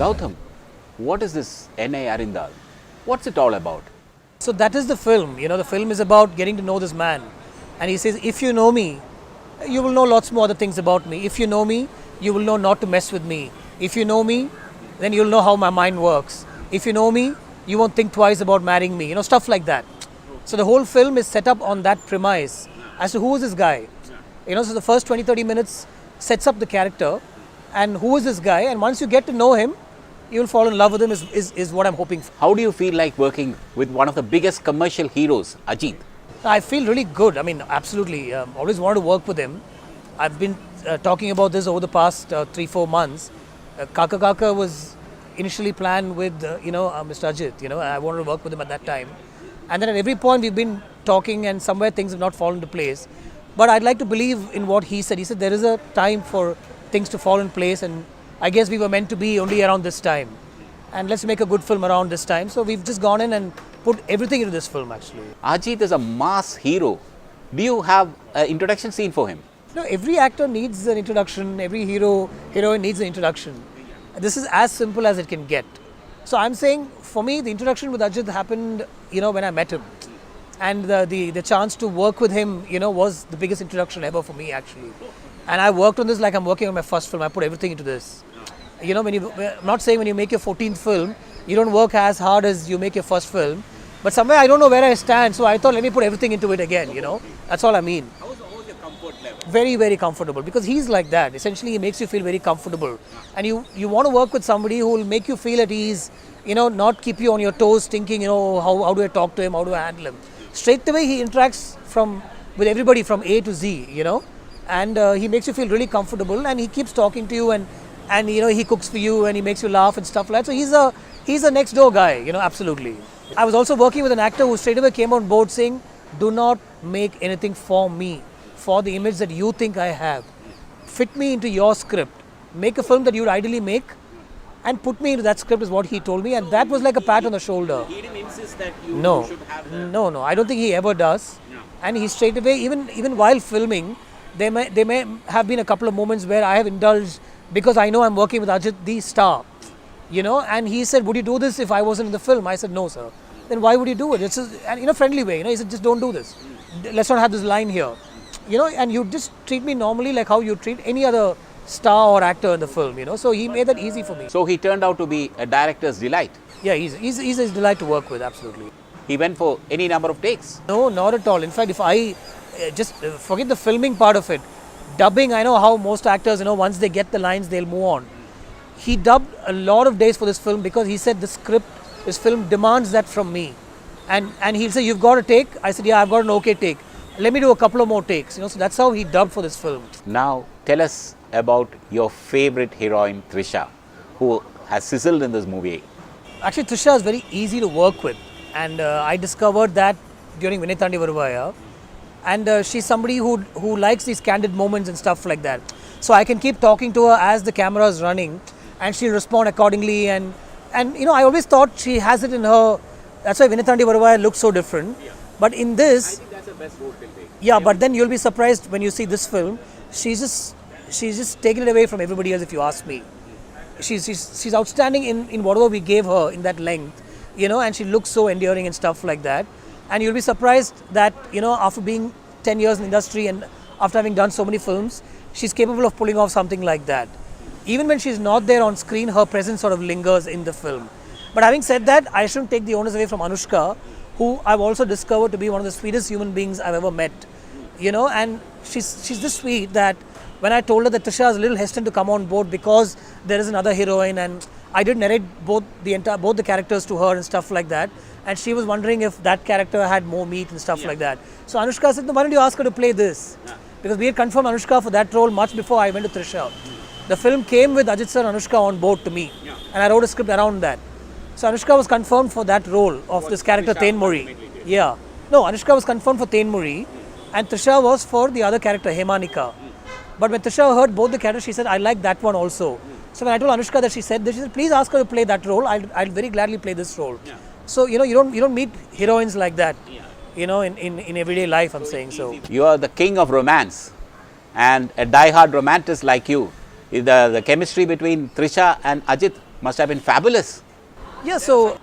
Gautam, what is this N.A. Arindal? What's it all about? So that is the film. The film is about getting to know this man. And he says, if you know me, you will know lots more other things about me. If you know me, you will know not to mess with me. If you know me, then you'll know how my mind works. If you know me, you won't think twice about marrying me. Stuff like that. So the whole film is set up on that premise as to who is this guy. So the first 20-30 minutes sets up the character and who is this guy. And once you get to know him, you'll fall in love with him is what I'm hoping for. How do you feel like working with one of the biggest commercial heroes, Ajit? I feel really good. Absolutely. Always wanted to work with him. I've been talking about this over the past 3-4 months. Kaka Kaka was initially planned with, Mr. Ajit. I wanted to work with him at that time. And then at every point we've been talking and somewhere things have not fallen into place. But I'd like to believe in what he said. He said there is a time for things to fall in place, and I guess we were meant to be only around this time. And let's make a good film around this time. So we've just gone in and put everything into this film actually. Ajit is a mass hero. Do you have an introduction scene for him? Every actor needs an introduction. Every heroine needs an introduction. This is as simple as it can get. So I'm saying, for me, the introduction with Ajit happened, when I met him. And the chance to work with him, was the biggest introduction ever for me actually. And I worked on this like I'm working on my first film. I put everything into this. I'm not saying when you make your 14th film, you don't work as hard as you make your first film. But somewhere I don't know where I stand, so I thought let me put everything into it again, That's all I mean. How's your comfort level? Very, very comfortable, because he's like that. Essentially, he makes you feel very comfortable. And you want to work with somebody who will make you feel at ease, not keep you on your toes thinking, how do I talk to him, how do I handle him. Straight away, he interacts with everybody from A to Z, and he makes you feel really comfortable, and he keeps talking to you, and he cooks for you, and he makes you laugh and stuff like that. So he's a next door guy, absolutely. I was also working with an actor who straight away came on board saying, do not make anything for me, for the image that you think I have. Fit me into your script. Make a film that you would ideally make and put me into that script, is what he told me, and that was like a pat on the shoulder. He didn't insist that you should have that. No, I don't think he ever does. No. And he straight away, even while filming, there may have been a couple of moments where I have indulged, because I know I'm working with Ajit, the star, and he said, would you do this if I wasn't in the film? I said, no, sir. Then why would you do it? It's in a friendly way, he said, just don't do this. Let's not have this line here. And you just treat me normally like how you treat any other star or actor in the film, So he made that easy for me. So he turned out to be a director's delight. Yeah, he's a delight to work with, absolutely. He went for any number of takes. No, not at all. In fact, if I just forget the filming part of it, dubbing, I know how most actors, once they get the lines, they'll move on. He dubbed a lot of days for this film because he said this film demands that from me. And he'll say, you've got a take? I said, yeah, I've got an okay take. Let me do a couple of more takes. So that's how he dubbed for this film. Now, tell us about your favorite heroine, Trisha, who has sizzled in this movie. Actually, Trisha is very easy to work with. And I discovered that during Vinay Thandi Varuvaya. And she's somebody who likes these candid moments and stuff like that. So I can keep talking to her as the camera is running, and she'll respond accordingly. And I always thought she has it in her. That's why Vinay Thandi Varuvaya looks so different. Yeah. But in this, I think that's the best role till date. Yeah, but then you'll be surprised when you see this film. She's just taken it away from everybody else, if you ask me. She's outstanding in whatever we gave her in that length, and she looks so endearing and stuff like that. And you'll be surprised that, after being 10 years in the industry and after having done so many films, she's capable of pulling off something like that. Even when she's not there on screen, her presence sort of lingers in the film. But having said that, I shouldn't take the onus away from Anushka, who I've also discovered to be one of the sweetest human beings I've ever met. And she's this sweet that when I told her that Trisha is a little hesitant to come on board because there is another heroine, and I did narrate both the characters to her and stuff like that, and she was wondering if that character had more meat and stuff like that. So Anushka said, why don't you ask her to play this? Because we had confirmed Anushka for that role much before I went to Trisha. The film came with Ajit sir and Anushka on board to me, and I wrote a script around that. So Anushka was confirmed for that role of this character, Thenmozhi. Yeah. No, Anushka was confirmed for Thenmozhi, and Trisha was for the other character, Hemanika. But when Trisha heard both the characters, she said, I like that one also. So when I told Anushka that, she said, please ask her to play that role. I'll very gladly play this role. Yeah. So, you don't meet heroines like that, in everyday life, I'm saying so. You are the king of romance, and a die-hard romantic like you. The chemistry between Trisha and Ajit must have been fabulous. Yeah, so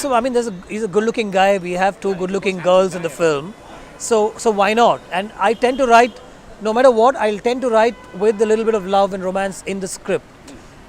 I mean, he's a good-looking guy. We have two good-looking girls in the film, so why not? And I tend to write, no matter what, I'll tend to write with a little bit of love and romance in the script.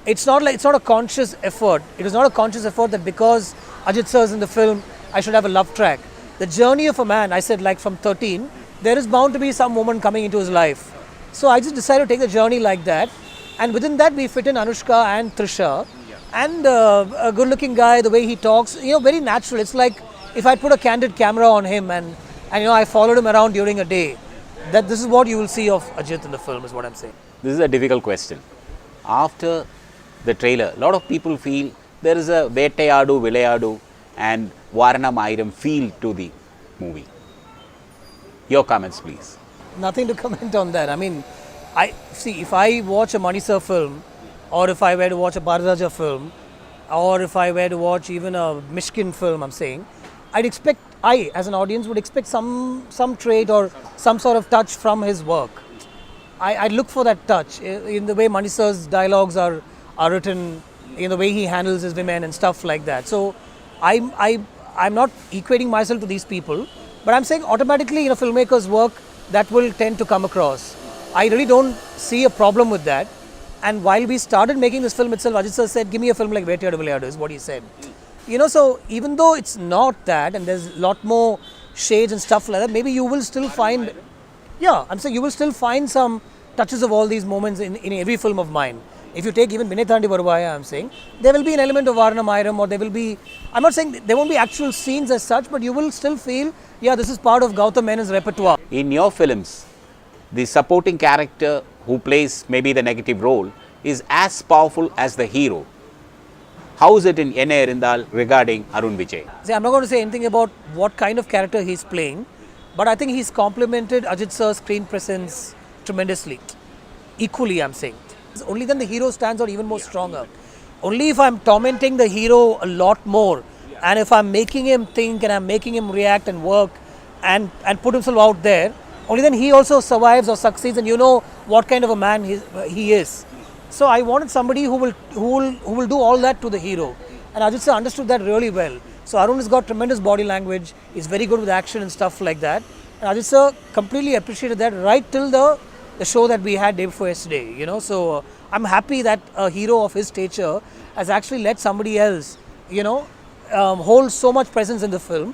It's not a conscious effort. It is not a conscious effort that because Ajit sir is in the film, I should have a love track. The journey of a man, I said, like from 13, there is bound to be some woman coming into his life. So I just decided to take the journey like that, and within that we fit in Anushka and Trisha. And a good-looking guy, the way he talks, very natural. It's like if I put a candid camera on him and I followed him around during a day, that this is what you will see of Ajit in the film, is what I'm saying. This is a difficult question. After the trailer, a lot of people feel there is a Vettayadu, Vilayadu and Varanam Ayram feel to the movie. Your comments, please. Nothing to comment on that. I mean, if I watch a Mani Sir film, or if I were to watch a Bharataja film, or if I were to watch even a Mishkin film, I'm saying, I as an audience would expect some trait or some sort of touch from his work. I look for that touch in the way Mani Sir's dialogues are written, in the way he handles his women and stuff like that. So I'm not equating myself to these people, but I'm saying automatically in a filmmaker's work that will tend to come across. I really don't see a problem with that. And while we started making this film itself, Ajit sir said, give me a film like Vettayadu Vilayadu, is what he said. So even though it's not that, and there's a lot more shades and stuff like that, maybe you will still find, I'm saying you will still find some touches of all these moments in every film of mine. If you take even Vinay Thandi Varuvaya, I'm saying, there will be an element of Varanam Ayram, or there will be, I'm not saying there won't be actual scenes as such, but you will still feel, this is part of Gautam Menon's repertoire. In your films, the supporting character who plays maybe the negative role is as powerful as the hero. How is it in Enne Erindal regarding Arun Vijay? See, I'm not going to say anything about what kind of character he's playing, but I think he's complemented Ajit sir's screen presence tremendously. Equally, I'm saying. Only then the hero stands out even more stronger. Only if I'm tormenting the hero a lot more, and if I'm making him think and I'm making him react and work and put himself out there, only then he also survives or succeeds, and you know what kind of a man he is. So I wanted somebody who will do all that to the hero, and Ajit sir understood that really well. So Arun has got tremendous body language. He's very good with action and stuff like that. And Ajit sir completely appreciated that right till the show that we had day before yesterday. So I'm happy that a hero of his stature has actually let somebody else, hold so much presence in the film,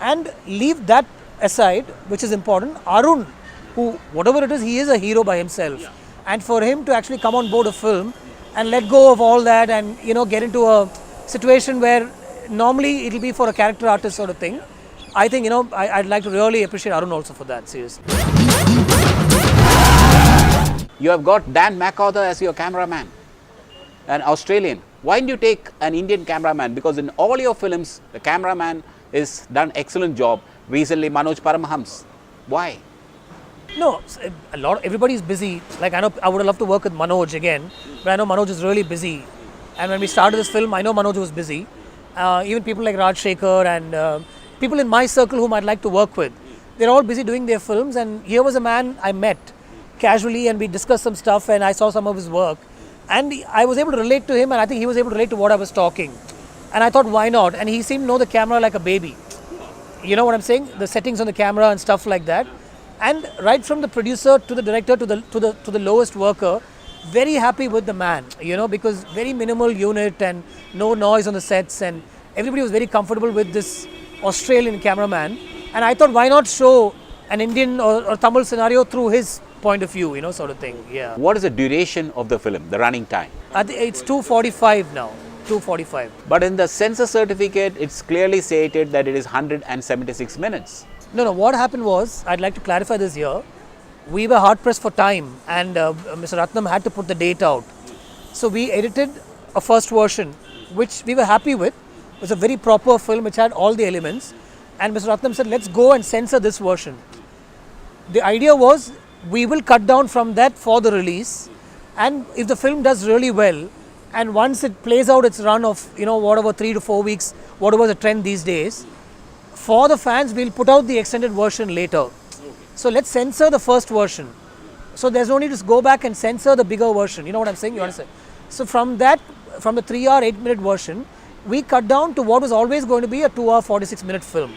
and leave that aside, which is important. Arun, who, whatever it is, he is a hero by himself. And for him to actually come on board a film and let go of all that and, get into a situation where normally it'll be for a character artist sort of thing, I think, I'd like to really appreciate Arun also for that, seriously. You have got Dan McArthur as your cameraman, an Australian. Why didn't you take an Indian cameraman? Because in all your films, the cameraman is done excellent job. Recently, Manoj Paramahams. Why? No, everybody's busy. Like, I know I would have loved to work with Manoj again, but I know Manoj is really busy. And when we started this film, I know Manoj was busy. Even people like Raj Shekhar and people in my circle whom I'd like to work with, they're all busy doing their films. And here was a man I met casually, and we discussed some stuff, and I saw some of his work. And I was able to relate to him, and I think he was able to relate to what I was talking. And I thought, why not? And he seemed to know the camera like a baby. You know what I'm saying? The settings on the camera and stuff like that. And right from the producer to the director to the lowest worker, very happy with the man, because very minimal unit and no noise on the sets, and everybody was very comfortable with this Australian cameraman. And I thought, why not show an Indian or Tamil scenario through his point of view, sort of thing. Yeah. What is the duration of the film, the running time? I think it's 2:45 now. 2:45. But in the censor certificate, it's clearly stated that it is 176 minutes. No. What happened was, I'd like to clarify this here. We were hard pressed for time, and Mr. Ratnam had to put the date out. So we edited a first version, which we were happy with. It was a very proper film which had all the elements. And Mr. Ratnam said, let's go and censor this version. The idea was, we will cut down from that for the release, and if the film does really well, and once it plays out its run of whatever 3 to 4 weeks, whatever the trend these days, for the fans we'll put out the extended version later. So let's censor the first version. So there's no need to go back and censor the bigger version. You know what I'm saying? You understand? So from that from the 3-hour 8-minute version, we cut down to what was always going to be a 2-hour 46-minute film.